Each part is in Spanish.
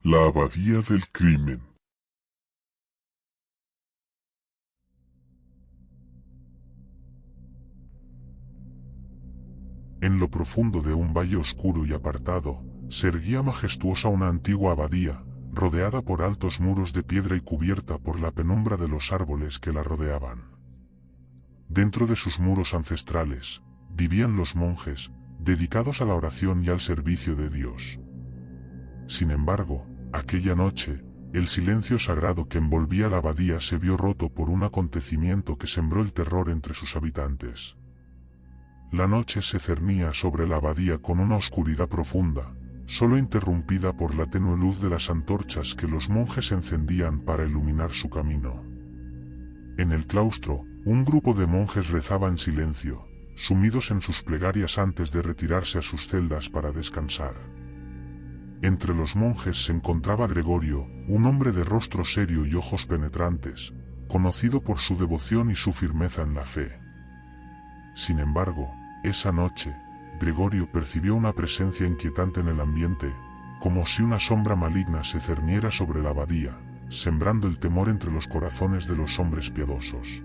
La abadía del crimen. En lo profundo de un valle oscuro y apartado, se erguía majestuosa una antigua abadía, rodeada por altos muros de piedra y cubierta por la penumbra de los árboles que la rodeaban. Dentro de sus muros ancestrales, vivían los monjes, dedicados a la oración y al servicio de Dios. Sin embargo, aquella noche, el silencio sagrado que envolvía la abadía se vio roto por un acontecimiento que sembró el terror entre sus habitantes. La noche se cernía sobre la abadía con una oscuridad profunda, solo interrumpida por la tenue luz de las antorchas que los monjes encendían para iluminar su camino. En el claustro, un grupo de monjes rezaba en silencio, sumidos en sus plegarias antes de retirarse a sus celdas para descansar. Entre los monjes se encontraba Gregorio, un hombre de rostro serio y ojos penetrantes, conocido por su devoción y su firmeza en la fe. Sin embargo, esa noche, Gregorio percibió una presencia inquietante en el ambiente, como si una sombra maligna se cerniera sobre la abadía, sembrando el temor entre los corazones de los hombres piadosos.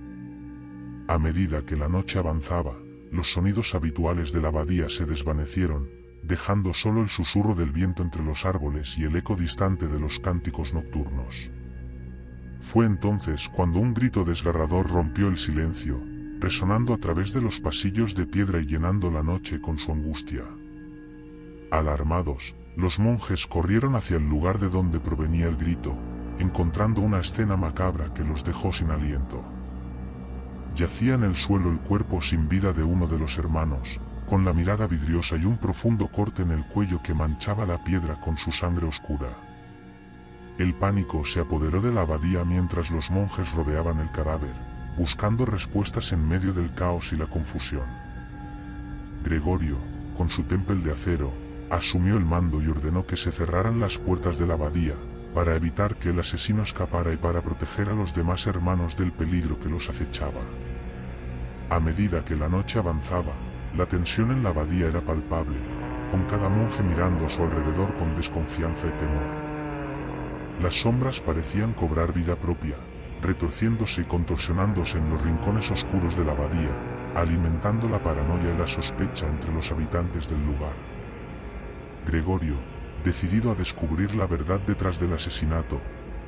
A medida que la noche avanzaba, los sonidos habituales de la abadía se desvanecieron, dejando solo el susurro del viento entre los árboles y el eco distante de los cánticos nocturnos. Fue entonces cuando un grito desgarrador rompió el silencio, resonando a través de los pasillos de piedra y llenando la noche con su angustia. Alarmados, los monjes corrieron hacia el lugar de donde provenía el grito, encontrando una escena macabra que los dejó sin aliento. Yacía en el suelo el cuerpo sin vida de uno de los hermanos, con la mirada vidriosa y un profundo corte en el cuello que manchaba la piedra con su sangre oscura. El pánico se apoderó de la abadía mientras los monjes rodeaban el cadáver, buscando respuestas en medio del caos y la confusión. Gregorio, con su tempel de acero, asumió el mando y ordenó que se cerraran las puertas de la abadía, para evitar que el asesino escapara y para proteger a los demás hermanos del peligro que los acechaba. A medida que la noche avanzaba, la tensión en la abadía era palpable, con cada monje mirando a su alrededor con desconfianza y temor. Las sombras parecían cobrar vida propia, retorciéndose y contorsionándose en los rincones oscuros de la abadía, alimentando la paranoia y la sospecha entre los habitantes del lugar. Gregorio, decidido a descubrir la verdad detrás del asesinato,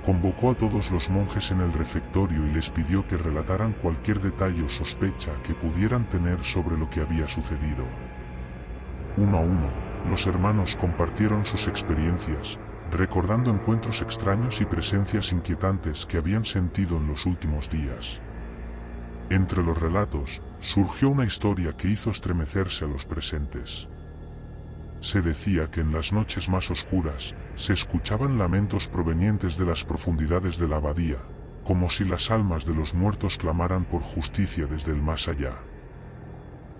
convocó a todos los monjes en el refectorio y les pidió que relataran cualquier detalle o sospecha que pudieran tener sobre lo que había sucedido. Uno a uno, los hermanos compartieron sus experiencias, recordando encuentros extraños y presencias inquietantes que habían sentido en los últimos días. Entre los relatos, surgió una historia que hizo estremecerse a los presentes. Se decía que en las noches más oscuras, se escuchaban lamentos provenientes de las profundidades de la abadía, como si las almas de los muertos clamaran por justicia desde el más allá.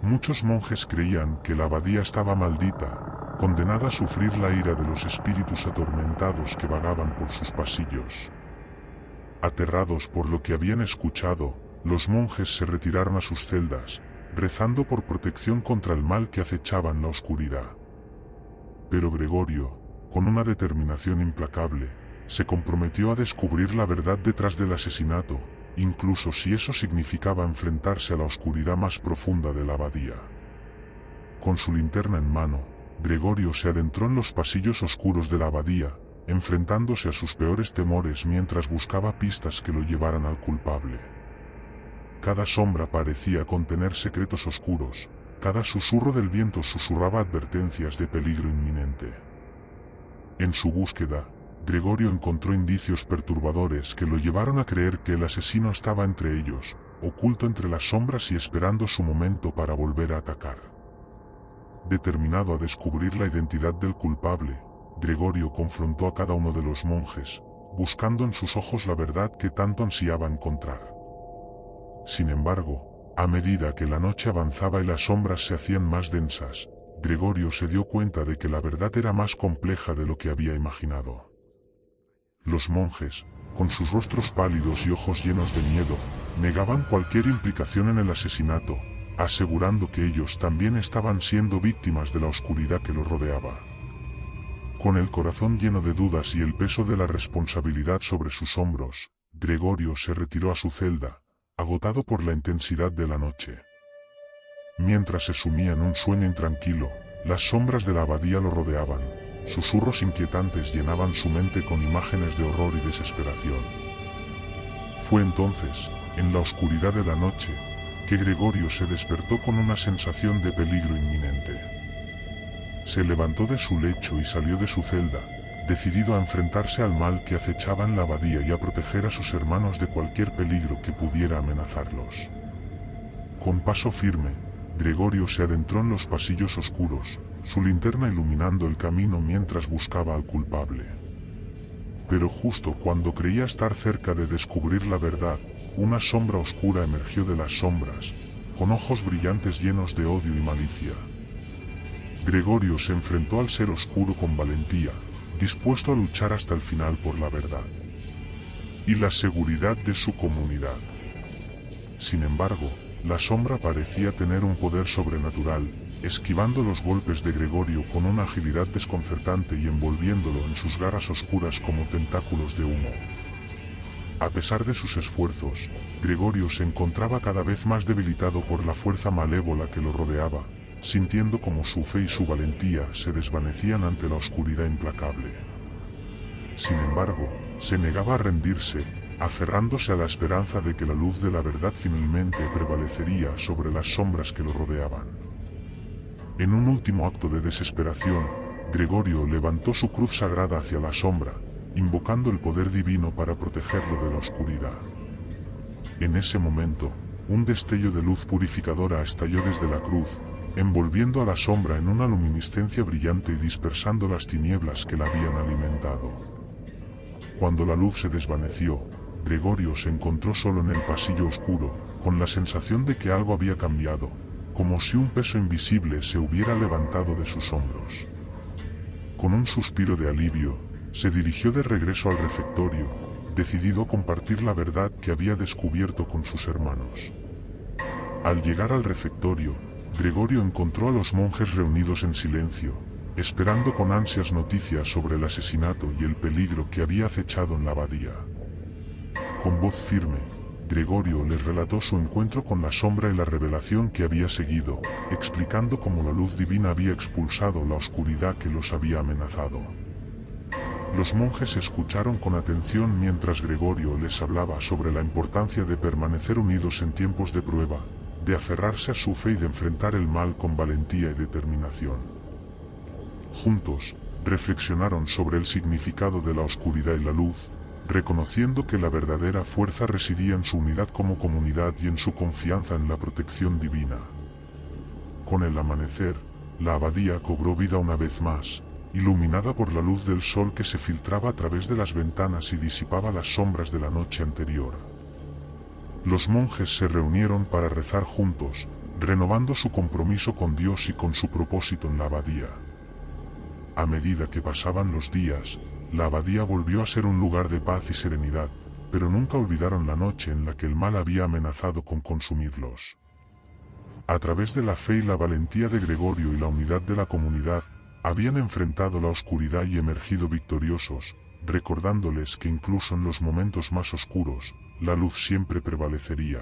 Muchos monjes creían que la abadía estaba maldita, condenada a sufrir la ira de los espíritus atormentados que vagaban por sus pasillos. Aterrados por lo que habían escuchado, los monjes se retiraron a sus celdas, rezando por protección contra el mal que acechaba en la oscuridad. Pero Gregorio, con una determinación implacable, se comprometió a descubrir la verdad detrás del asesinato, incluso si eso significaba enfrentarse a la oscuridad más profunda de la abadía. Con su linterna en mano, Gregorio se adentró en los pasillos oscuros de la abadía, enfrentándose a sus peores temores mientras buscaba pistas que lo llevaran al culpable. Cada sombra parecía contener secretos oscuros, cada susurro del viento susurraba advertencias de peligro inminente. En su búsqueda, Gregorio encontró indicios perturbadores que lo llevaron a creer que el asesino estaba entre ellos, oculto entre las sombras y esperando su momento para volver a atacar. Determinado a descubrir la identidad del culpable, Gregorio confrontó a cada uno de los monjes, buscando en sus ojos la verdad que tanto ansiaba encontrar. Sin embargo, a medida que la noche avanzaba y las sombras se hacían más densas, Gregorio se dio cuenta de que la verdad era más compleja de lo que había imaginado. Los monjes, con sus rostros pálidos y ojos llenos de miedo, negaban cualquier implicación en el asesinato, asegurando que ellos también estaban siendo víctimas de la oscuridad que los rodeaba. Con el corazón lleno de dudas y el peso de la responsabilidad sobre sus hombros, Gregorio se retiró a su celda, agotado por la intensidad de la noche. Mientras se sumía en un sueño intranquilo, las sombras de la abadía lo rodeaban, susurros inquietantes llenaban su mente con imágenes de horror y desesperación. Fue entonces, en la oscuridad de la noche, que Gregorio se despertó con una sensación de peligro inminente. Se levantó de su lecho y salió de su celda, decidido a enfrentarse al mal que acechaba en la abadía y a proteger a sus hermanos de cualquier peligro que pudiera amenazarlos. Con paso firme, Gregorio se adentró en los pasillos oscuros, su linterna iluminando el camino mientras buscaba al culpable. Pero justo cuando creía estar cerca de descubrir la verdad, una sombra oscura emergió de las sombras, con ojos brillantes llenos de odio y malicia. Gregorio se enfrentó al ser oscuro con valentía, dispuesto a luchar hasta el final por la verdad y la seguridad de su comunidad. Sin embargo, la sombra parecía tener un poder sobrenatural, esquivando los golpes de Gregorio con una agilidad desconcertante y envolviéndolo en sus garras oscuras como tentáculos de humo. A pesar de sus esfuerzos, Gregorio se encontraba cada vez más debilitado por la fuerza malévola que lo rodeaba, sintiendo como su fe y su valentía se desvanecían ante la oscuridad implacable. Sin embargo, se negaba a rendirse, aferrándose a la esperanza de que la luz de la verdad finalmente prevalecería sobre las sombras que lo rodeaban. En un último acto de desesperación, Gregorio levantó su cruz sagrada hacia la sombra, invocando el poder divino para protegerlo de la oscuridad. En ese momento, un destello de luz purificadora estalló desde la cruz, envolviendo a la sombra en una luminiscencia brillante y dispersando las tinieblas que la habían alimentado. Cuando la luz se desvaneció, Gregorio se encontró solo en el pasillo oscuro, con la sensación de que algo había cambiado, como si un peso invisible se hubiera levantado de sus hombros. Con un suspiro de alivio, se dirigió de regreso al refectorio, decidido a compartir la verdad que había descubierto con sus hermanos. Al llegar al refectorio, Gregorio encontró a los monjes reunidos en silencio, esperando con ansias noticias sobre el asesinato y el peligro que había acechado en la abadía. Con voz firme, Gregorio les relató su encuentro con la sombra y la revelación que había seguido, explicando cómo la luz divina había expulsado la oscuridad que los había amenazado. Los monjes escucharon con atención mientras Gregorio les hablaba sobre la importancia de permanecer unidos en tiempos de prueba, de aferrarse a su fe y de enfrentar el mal con valentía y determinación. Juntos, reflexionaron sobre el significado de la oscuridad y la luz, reconociendo que la verdadera fuerza residía en su unidad como comunidad y en su confianza en la protección divina. Con el amanecer, la abadía cobró vida una vez más, iluminada por la luz del sol que se filtraba a través de las ventanas y disipaba las sombras de la noche anterior. Los monjes se reunieron para rezar juntos, renovando su compromiso con Dios y con su propósito en la abadía. A medida que pasaban los días, la abadía volvió a ser un lugar de paz y serenidad, pero nunca olvidaron la noche en la que el mal había amenazado con consumirlos. A través de la fe y la valentía de Gregorio y la unidad de la comunidad, habían enfrentado la oscuridad y emergido victoriosos, recordándoles que incluso en los momentos más oscuros, la luz siempre prevalecería.